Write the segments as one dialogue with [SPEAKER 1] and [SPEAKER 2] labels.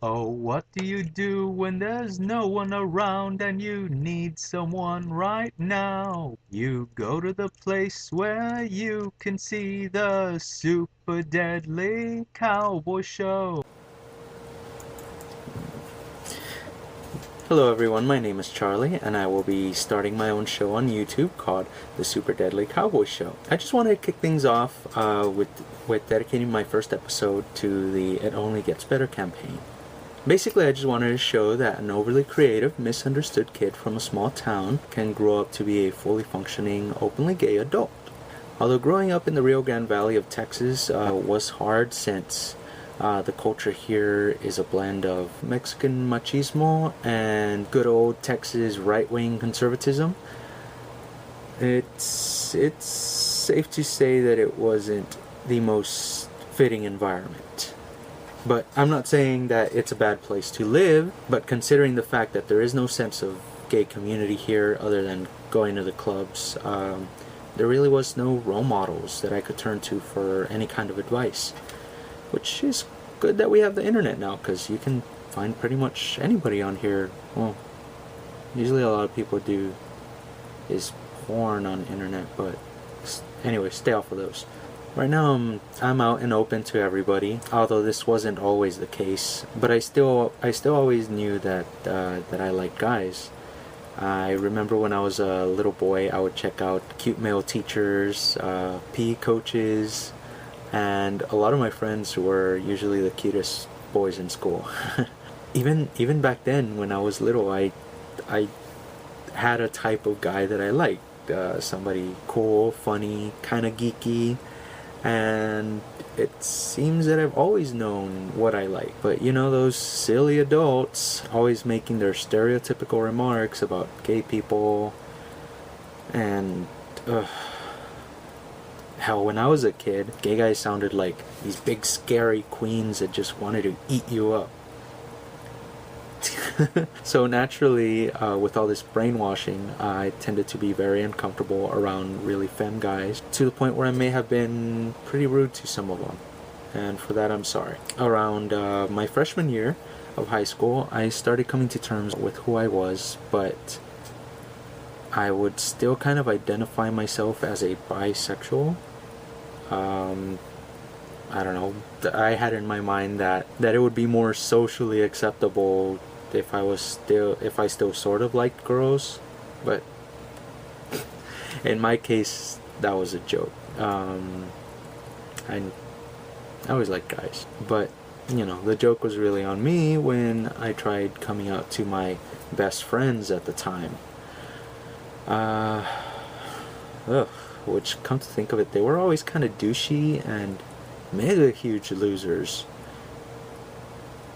[SPEAKER 1] Oh, what do you do when there's no one around and you need someone right now? You go to the place where you can see the super deadly cowboy show.
[SPEAKER 2] Hello everyone, my name is Charlie, and I will be starting my own show on YouTube called The Super Deadly Cowboy Show. I just wanted to kick things off with dedicating my first episode to the It Only Gets Better campaign. Basically, I just wanted to show that an overly creative, misunderstood kid from a small town can grow up to be a fully functioning, openly gay adult. Although growing up in the Rio Grande Valley of Texas was hard since the culture here is a blend of Mexican machismo and good old Texas right-wing conservatism. It's safe to say that it wasn't the most fitting environment. But I'm not saying that it's a bad place to live, but considering the fact that there is no sense of gay community here other than going to the clubs, there really was no role models that I could turn to for any kind of advice. Which is good that we have the internet now, because you can find pretty much anybody on here. Well, usually a lot of people do is porn on the internet, but anyway, stay off of those. Right now, I'm out and open to everybody. Although this wasn't always the case, but I still always knew that I liked guys. I remember when I was a little boy, I would check out cute male teachers, PE coaches, and a lot of my friends were usually the cutest boys in school. Even back then, when I was little, I had a type of guy that I liked. Somebody cool, funny, kind of geeky, and it seems that I've always known what I like. But you know, those silly adults always making their stereotypical remarks about gay people, and hell, when I was a kid, gay guys sounded like these big scary queens that just wanted to eat you up. So naturally, with all this brainwashing, I tended to be very uncomfortable around really femme guys, to the point where I may have been pretty rude to some of them. And for that, I'm sorry. Around my freshman year of high school, I started coming to terms with who I was, but I would still kind of identify myself as a bisexual. I don't know. I had in my mind that it would be more socially acceptable if I still sort of liked girls, but in my case, that was a joke. I always liked guys, but you know, the joke was really on me when I tried coming out to my best friends at the time. Uh, ugh, which, come to think of it, they were always kind of douchey and mega huge losers.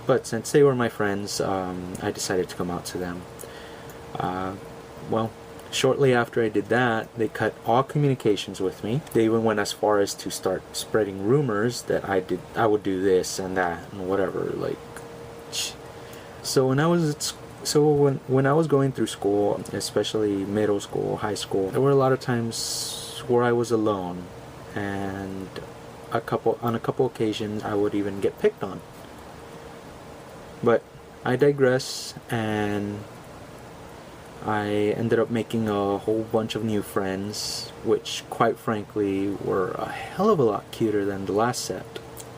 [SPEAKER 2] But since they were my friends, I decided to come out to them. Uh, well, shortly after I did that, they cut all communications with me. They even went as far as to start spreading rumors that I would do this and that and whatever. Like, so when I was going through school, especially middle school, high school, there were a lot of times where I was alone, and on a couple occasions I would even get picked on. But I digress, and I ended up making a whole bunch of new friends, which quite frankly were a hell of a lot cuter than the last set.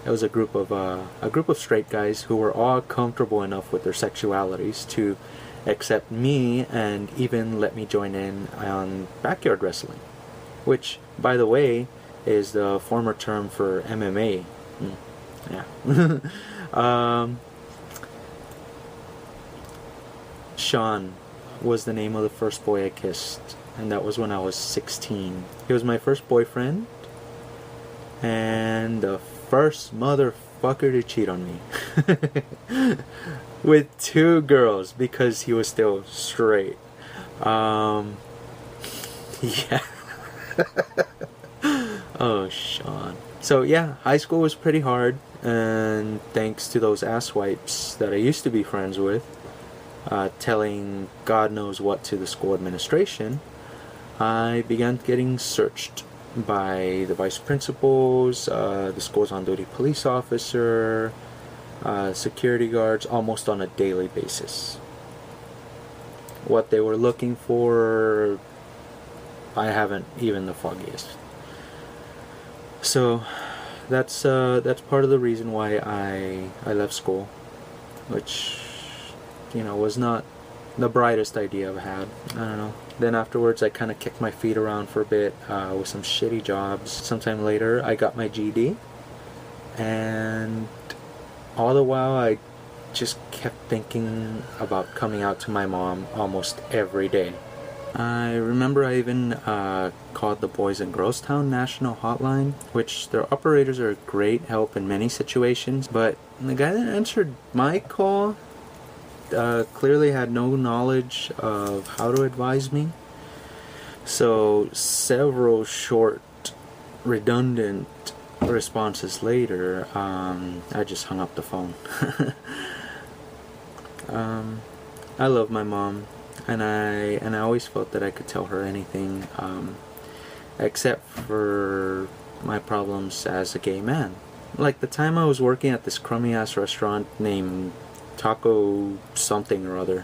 [SPEAKER 2] It was a group of straight guys who were all comfortable enough with their sexualities to accept me and even let me join in on backyard wrestling, which, by the way, is the former term for MMA. Yeah. Sean was the name of the first boy I kissed, and that was when I was 16. He was my first boyfriend, and the first motherfucker to cheat on me. With two girls, because he was still straight. Yeah. Oh, Sean. So yeah, high school was pretty hard, and thanks to those asswipes that I used to be friends with, telling God knows what to the school administration, I began getting searched by the vice principals, the school's on-duty police officer, security guards almost on a daily basis. What they were looking for, I haven't even the foggiest. So that's part of the reason why I left school, which, you know, was not the brightest idea I've had. I don't know. Then afterwards I kind of kicked my feet around for a bit with some shitty jobs. Sometime later I got my GED, and all the while I just kept thinking about coming out to my mom almost every day. I remember I even called the Boys and Girls Town National Hotline, which their operators are a great help in many situations, but the guy that answered my call clearly had no knowledge of how to advise me. So several short, redundant responses later, I just hung up the phone. I love my mom, and I always felt that I could tell her anything, except for my problems as a gay man. Like the time I was working at this crummy ass restaurant named Taco something or other.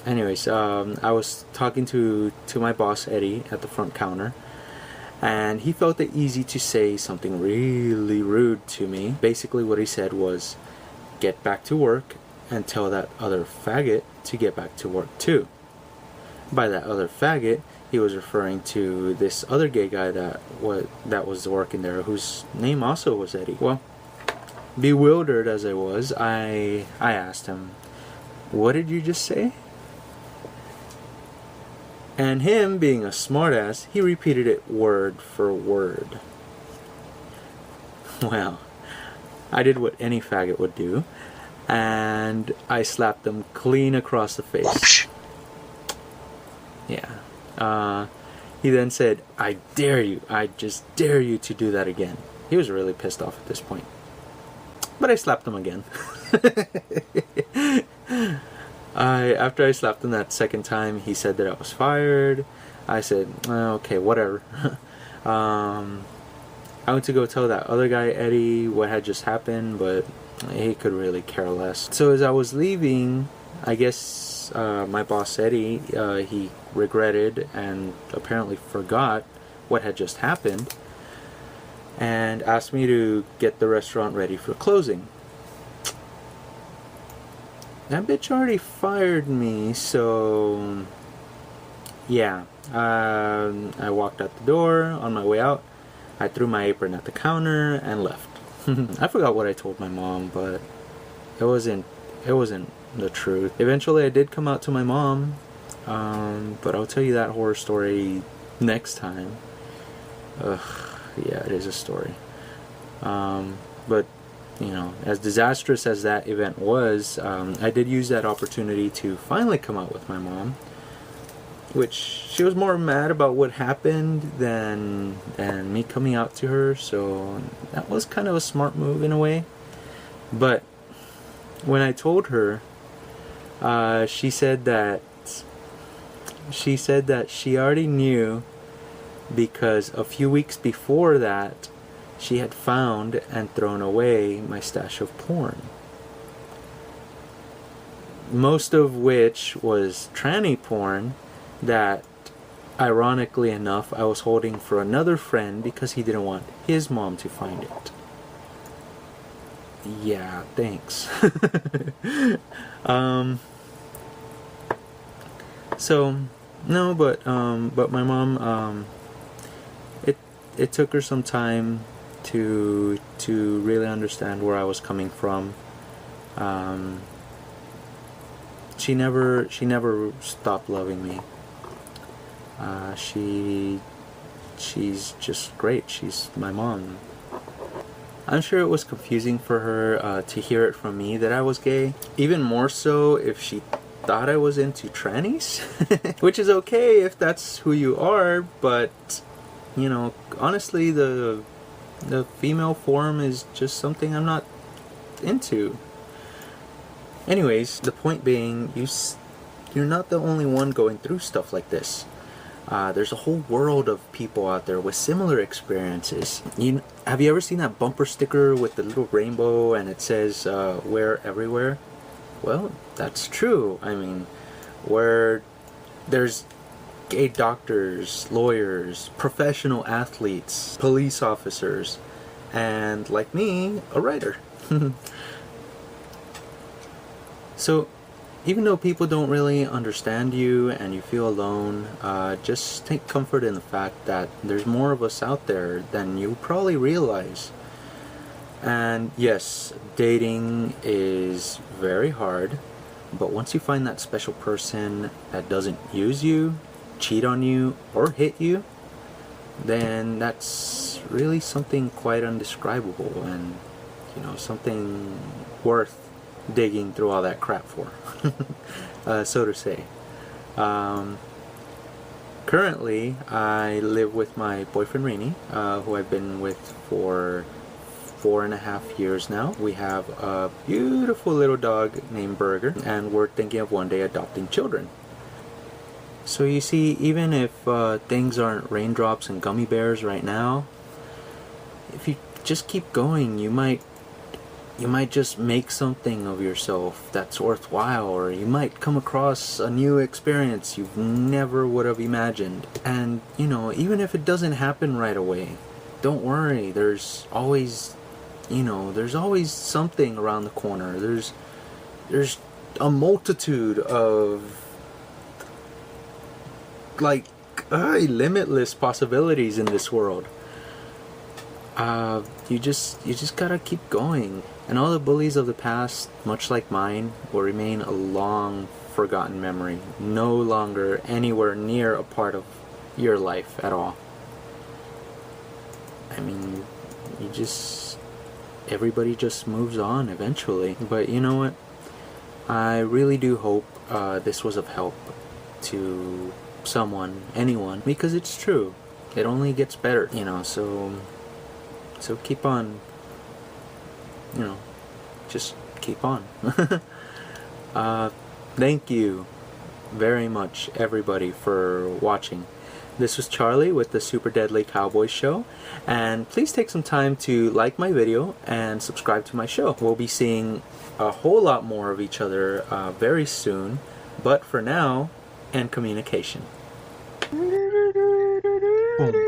[SPEAKER 2] Anyways, I was talking to my boss Eddie at the front counter, and he felt it easy to say something really rude to me. Basically what he said was, get back to work and tell that other faggot to get back to work too. By that other faggot, he was referring to this other gay guy that was working there, whose name also was Eddie. Well, bewildered as I was, I asked him, what did you just say? And him, being a smartass, he repeated it word for word. Well, I did what any faggot would do, and I slapped him clean across the face. Yeah. He then said, I dare you, I just dare you to do that again. He was really pissed off at this point. But I slapped him again. After I slapped him that second time, he said that I was fired. I said, okay, whatever. I went to go tell that other guy, Eddie, what had just happened, but he could really care less. So as I was leaving, I guess my boss, Eddie, he regretted and apparently forgot what had just happened, and asked me to get the restaurant ready for closing. That bitch already fired me, so yeah. I walked out the door. On my way out, I threw my apron at the counter and left. I forgot what I told my mom, but it wasn't the truth. Eventually I did come out to my mom, but I'll tell you that horror story next time. Yeah, it is a story. But you know, as disastrous as that event was, I did use that opportunity to finally come out with my mom, which she was more mad about what happened than me coming out to her, so that was kind of a smart move in a way. But when I told her, she said that she already knew, because a few weeks before that she had found and thrown away my stash of porn, most of which was tranny porn that, ironically enough, I was holding for another friend because he didn't want his mom to find it. Yeah, thanks. So no, but my mom, it took her some time to really understand where I was coming from. She never stopped loving me. She's just great. She's my mom. I'm sure it was confusing for her to hear it from me that I was gay. Even more so if she thought I was into trannies. Which is okay if that's who you are, but you know, honestly, the female form is just something I'm not into. Anyways, the point being, you're not the only one going through stuff like this. There's a whole world of people out there with similar experiences. Have you ever seen that bumper sticker with the little rainbow and it says, "We're everywhere"? Well, that's true. I mean, where there's gay doctors, lawyers, professional athletes, police officers, and like me, a writer. So, even though people don't really understand you and you feel alone, just take comfort in the fact that there's more of us out there than you probably realize. And yes, dating is very hard, but once you find that special person that doesn't use you, cheat on you, or hit you, then that's really something quite undescribable and, something worth digging through all that crap for, so to say. Currently, I live with my boyfriend Rainey, who I've been with for 4.5 years now. We have a beautiful little dog named Burger, and we're thinking of one day adopting children. So you see, even if things aren't raindrops and gummy bears right now, if you just keep going, you might just make something of yourself that's worthwhile, or you might come across a new experience you never would have imagined. And, even if it doesn't happen right away, don't worry, there's always something around the corner. There's a multitude of limitless possibilities in this world. You just gotta keep going. And all the bullies of the past, much like mine, will remain a long forgotten memory, no longer anywhere near a part of your life at all. I mean, everybody just moves on eventually. But you know what? I really do hope this was of help to someone, anyone, because it's true. It only gets better, so keep on, just keep on. Thank you very much, everybody, for watching. This was Charlie with the Super Deadly Cowboy Show, and please take some time to like my video and subscribe to my show. We'll be seeing a whole lot more of each other very soon, but for now, end communication.
[SPEAKER 1] Boom.